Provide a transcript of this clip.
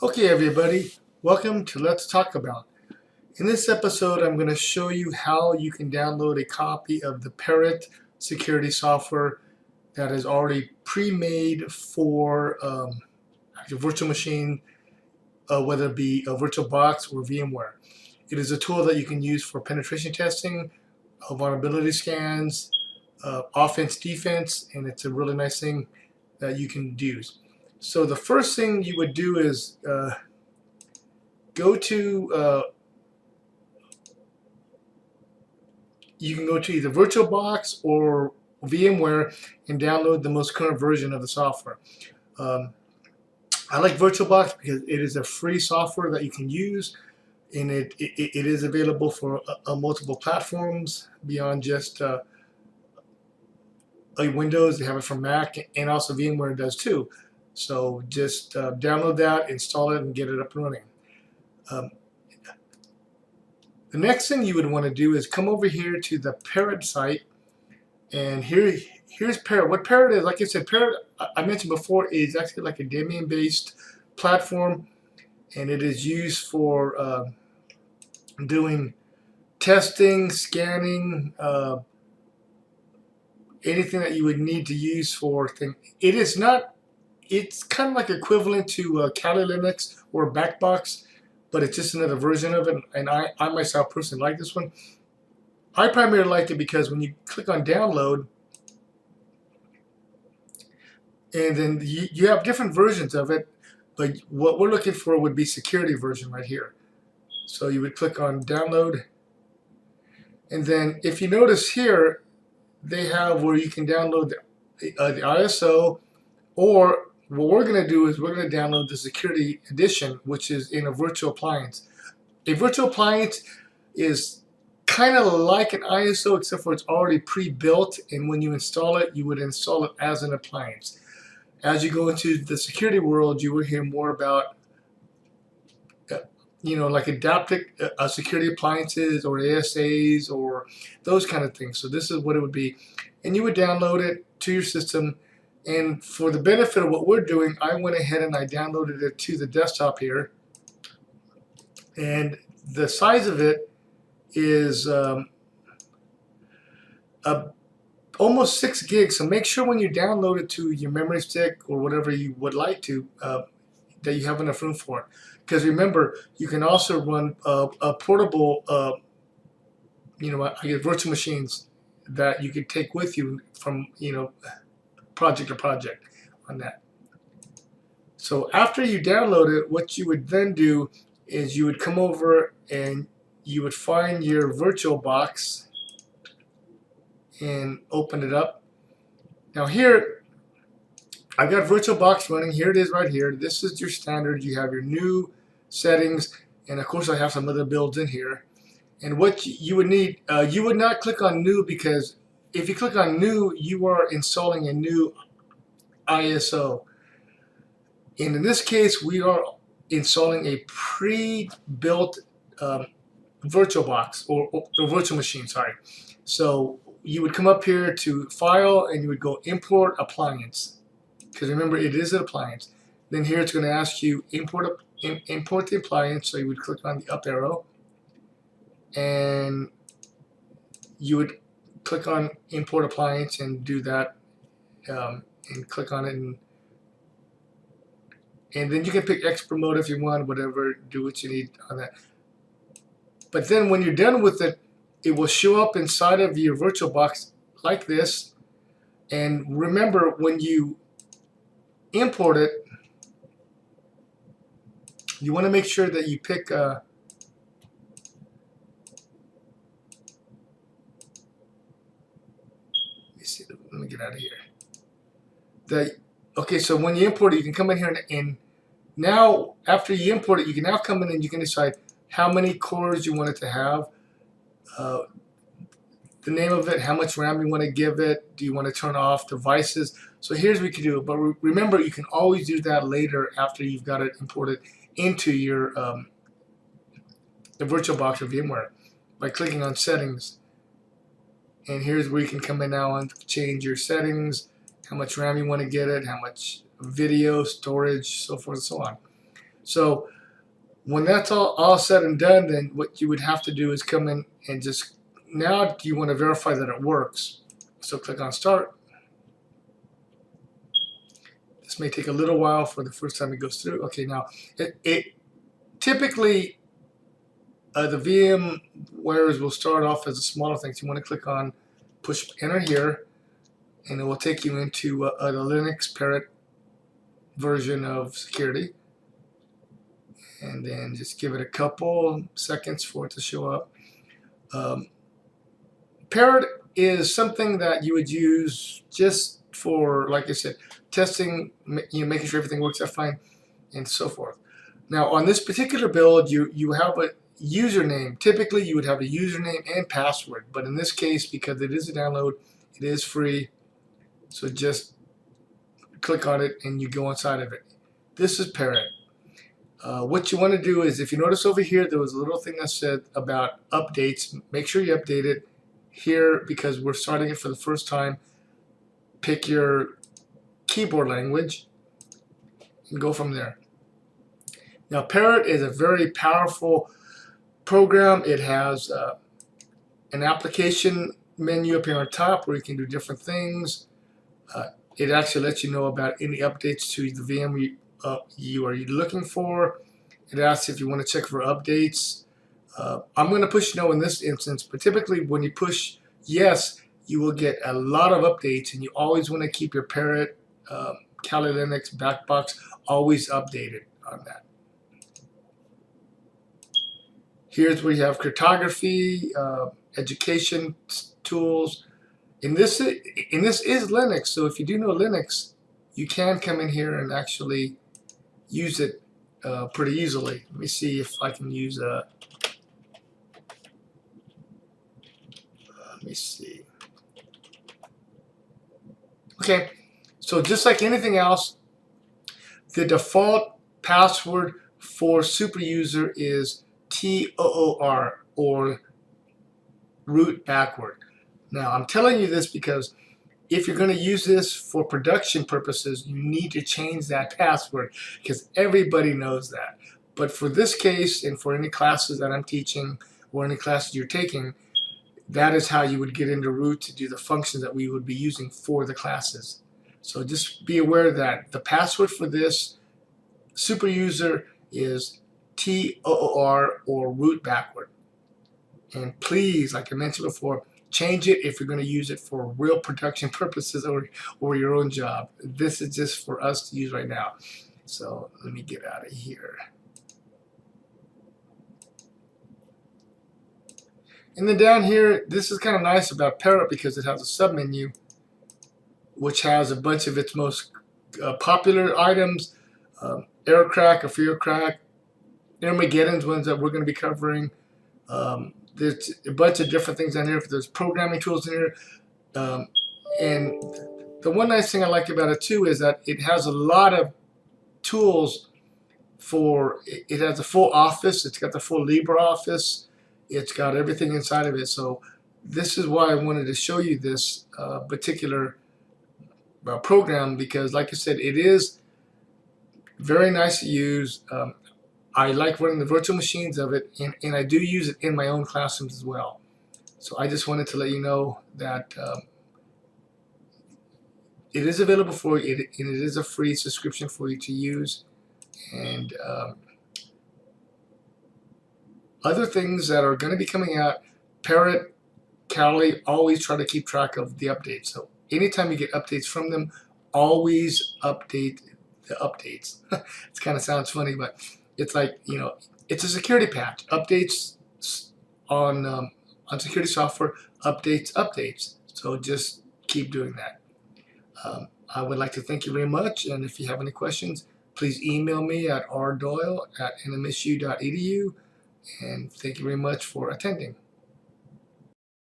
Okay, everybody, welcome to Let's Talk About. In this episode, I'm going to show you how you can download a copy of the Parrot security software that is already pre-made for your virtual machine, whether it be a VirtualBox or VMware. It is a tool that you can use for penetration testing, vulnerability scans, offense, defense, and it's a really nice thing that you can do. So the first thing you would do is go to you can go to either VirtualBox or VMware and download the most current version of the software. I like VirtualBox because it is a free software that you can use, and it is available for multiple platforms beyond just Windows. They have it for Mac, and also VMware does too. So just download that, install it, and get it up and running. The next thing you would want to do is come over here to the Parrot site, and here's Parrot. What Parrot is, like I said, Parrot, I mentioned before, is actually like a Debian-based platform, and it is used for doing testing, scanning, anything that you would need to use for things. It is not. It's kind of like equivalent to Kali Linux or Backbox, but it's just another version of it, and I myself personally like this one. I primarily like it because when you click on download, and then you have different versions of it, but what we're looking for would be security version right here. So you would click on download, and then if you notice here, they have where you can download the ISO, or what we're going to do is we're going to download the security edition, which is in a virtual appliance. A virtual appliance is kind of like an ISO, except for it's already pre-built, and when you install it, you would install it as an appliance. As you go into the security world, you will hear more about like adaptive security appliances or ASAs or those kind of things. So this is what it would be, and you would download it to your system. And for the benefit of what we're doing, I went ahead and I downloaded it to the desktop here. And the size of it is almost 6 gigs. So make sure when you download it to your memory stick or whatever you would like to, that you have enough room for it. Because remember, you can also run a portable, virtual machines that you could take with you from, project to project on that. So after you download it, what you would then do is you would come over and you would find your VirtualBox and open it up. Now here, I've got VirtualBox running. Here it is right here. This is your standard. You have your new settings, and of course I have some other builds in here. And what you would need, you would not click on new, because if you click on new, you are installing a new ISO. And in this case, we are installing a pre-built VirtualBox or virtual machine, sorry. So you would come up here to File, and you would go Import Appliance, because remember, it is an appliance. Then here it's going to ask you import the appliance, so you would click on the up arrow, and you would click on Import Appliance and do that, and click on it, and then you can pick expert mode if you want, whatever, do what you need on that. But then when you're done with it, it will show up inside of your VirtualBox like this. And remember, when you import it, you want to make sure that you pick let me get out of here. Okay, so when you import it, you can come in here and now after you import it, you can now come in and you can decide how many cores you want it to have, the name of it, how much RAM you want to give it, do you want to turn off devices. So here's what you can do, but remember, you can always do that later after you've got it imported into your the VirtualBox or VMware by clicking on Settings. And here's where you can come in now and change your settings, how much RAM you want to get it, how much video storage, so forth and so on. So when that's all said and done, then what you would have to do is come in and just, now you want to verify that it works. So click on Start. This may take a little while for the first time it goes through. Okay, now it typically the VMwares will start off as a smaller thing. So you want to click on push enter here, and it will take you into the Linux Parrot version of security. And then just give it a couple seconds for it to show up. Parrot is something that you would use just for, like I said, testing, making sure everything works out fine, and so forth. Now, on this particular build, you have a username. Typically, you would have a username and password, but in this case, because it is a download, it is free. So just click on it, and you go inside of it. This is Parrot. What you want to do is, if you notice over here, there was a little thing that said about updates. Make sure you update it here because we're starting it for the first time. Pick your keyboard language and go from there. Now, Parrot is a very powerful program. It has an application menu up here on top where you can do different things. It actually lets you know about any updates to the VM you are looking for. It asks if you want to check for updates. I'm going to push no in this instance, but typically when you push yes, you will get a lot of updates, and you always want to keep your Parrot, Kali Linux, Backbox always updated on that. Here's where you have cryptography, education tools. And this is Linux, so if you do know Linux, you can come in here and actually use it pretty easily. Let me see if I can use let me see. Okay, so just like anything else, the default password for super user is TOOR, or root backward. Now, I'm telling you this because if you're going to use this for production purposes, you need to change that password because everybody knows that. But for this case, and for any classes that I'm teaching or any classes you're taking, that is how you would get into root to do the functions that we would be using for the classes. So just be aware that the password for this super user is TOOR, or root backward. And please, like I mentioned before, change it if you're going to use it for real production purposes or your own job. This is just for us to use right now. So let me get out of here. And then down here, this is kind of nice about Parrot because it has a submenu which has a bunch of its most popular items, Aircrack or FearCrack, Armageddon's ones that we're going to be covering. There's a bunch of different things on here. There's programming tools in here. And the one nice thing I like about it too is that it has a lot of tools for, it has a full Office. It's got the full LibreOffice. It's got everything inside of it. So this is why I wanted to show you this particular program, because like I said, it is very nice to use. I like running the virtual machines of it, and I do use it in my own classrooms as well. So I just wanted to let you know that it is available for you, and it is a free subscription for you to use. And other things that are going to be coming out, Parrot, Kali, always try to keep track of the updates. So anytime you get updates from them, always update the updates. It kind of sounds funny, but it's like, you know, it's a security patch. Updates on security software, updates. So just keep doing that. I would like to thank you very much, and if you have any questions, please email me at rdoyle@nmsu.edu, and thank you very much for attending.